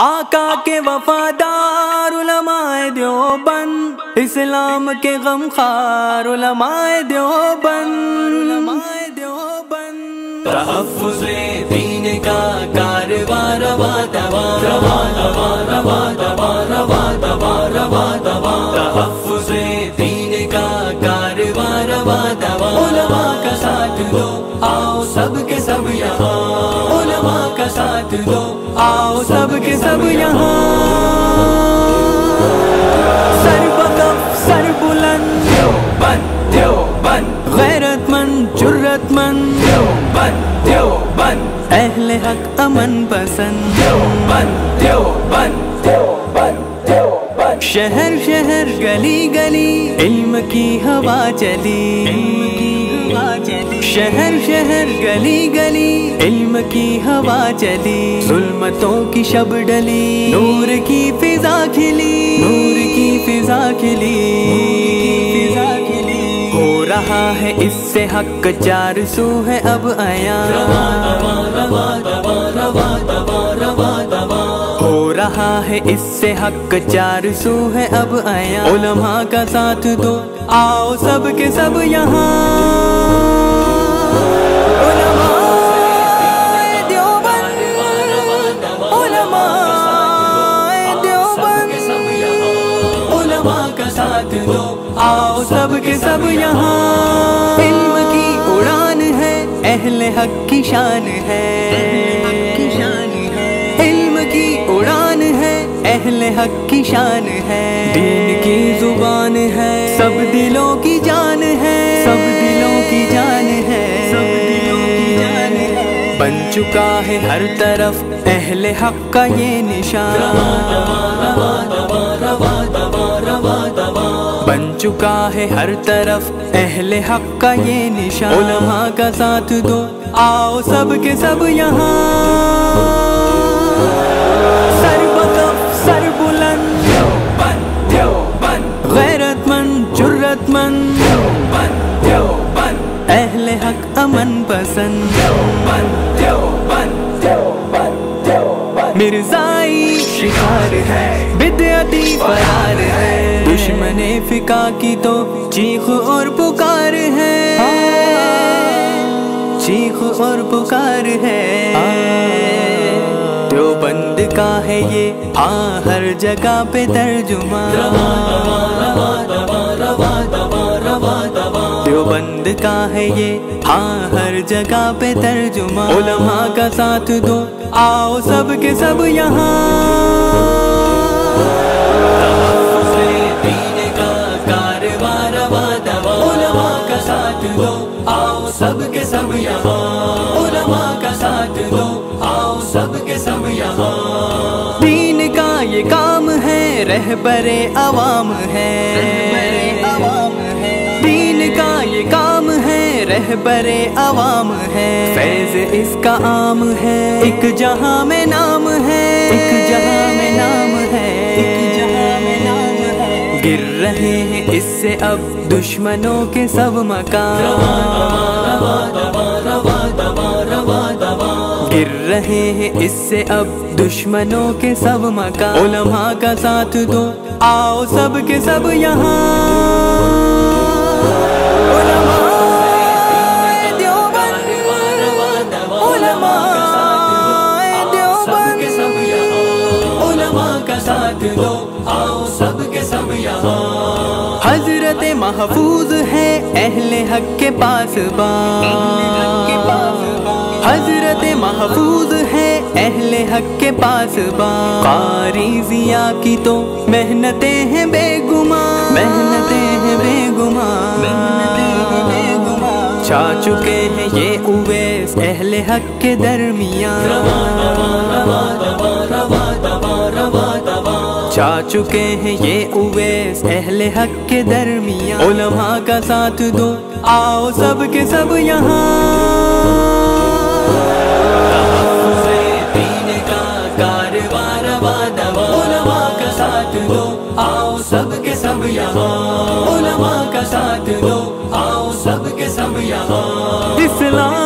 آقا کے وفادار علماء دیوبند، اسلام کے غمخوار علماء دیوبند، تحفظ دین کا کارواں رواں رواں رواں رواں رواں رواں رواں رواں رواں، تحفظ دین کا کارواں رواں رواں، علماء کا ساتھ دو آؤ سب کے سب یہاں، علماء کا ساتھ دو آؤ سب کے سب یہاں، سر بکف سر بلند دیوبند دیوبند، غیرت مند جرت مند دیوبند دیوبند، اہل حق امن پسند دیوبند دیوبند دیوبند دیوبند، شہر شہر گلی گلی علم کی ہوا چلی، شہر شہر گلی گلی علم کی ہوا چلی، ظلمتوں کی شب ڈلی نور کی فضا کھلی، نور کی فضا کھلی، ہو رہا ہے اس سے حق چار سو ہے اب عیاں، ہو رہا ہے اس سے حق چار سو ہے اب عیاں، علماء کا ساتھ دو آؤ سب کے سب یہاں، آؤ سب کے سب یہاں، علم کی اڑان ہے اہل حق کی شان ہے، علم کی اڑان ہے اہل حق کی شان ہے، دین کی زبان ہے سب دلوں کی جان ہے، سب دلوں کی جان ہے، سب دلوں کی جان ہے، بن چکا ہے ہر طرف اہل حق کا یہ نشان، بن چکا ہے ہر طرف اہل حق کا یہ نشان، علماء کا ساتھ دو آؤ سب کے سب یہاں، سر بکف سر بلند دیوبند دیوبند، غیرت مند جرت مند دیوبند دیوبند، اہل حق امن پسند دیوبند دیوبند دیوبند دیوبند، مرزائی شکار ہے بدعتی فرار ہے، دشمن فقہ کی تو چیخ اور پکار ہے، چیخ اور پکار ہے، دیوبند کا ہے یہ ہاں ہر جگہ پہ ترجمہ، دیوبند کا ہے یہ ہاں ہر جگہ پہ ترجمہ، علماء کا ساتھ دو آؤ سب کے سب یہاں، آؤ سب کے سب یہاں، علماء کا ساتھ دو آؤ سب کے سب یہاں، دین کا یہ کام ہے رہبر عوام ہے، دین کا یہ کام ہے رہبر عوام ہے، فیض اس کا عام ہے ایک جہاں میں نام ہے، ایک جہاں میں نام ہے، ایک جہاں میں نام ہے، گر رہے ہیں اس سے اب دشمنوں کے سب مکان، گر رہے ہیں اس سے اب دشمنوں کے سب مکان، علماء کا ساتھ دو آؤ سب کے سب یہاں، حضرت محفوظ ہے اہل حق کے پاس بان، حضرت محفوظ ہے اہل حق کے پاس بان، قاری ضیاء کی تو محنتیں ہیں بے گمان، محنتیں ہیں بے گمان، چھا چکے ہیں یہ اویس اہل حق کے درمیان، چھا چکے ہیں یہ اویس اہل حق کے درمیان، علماء کا ساتھ دو آؤ سب کے سب یہاں، دین کا کارواں رواں رواں، علماء کا ساتھ دو آؤ سب کے سب یہاں، علماء کا ساتھ دو آؤ سب کے سب یہاں، اسلام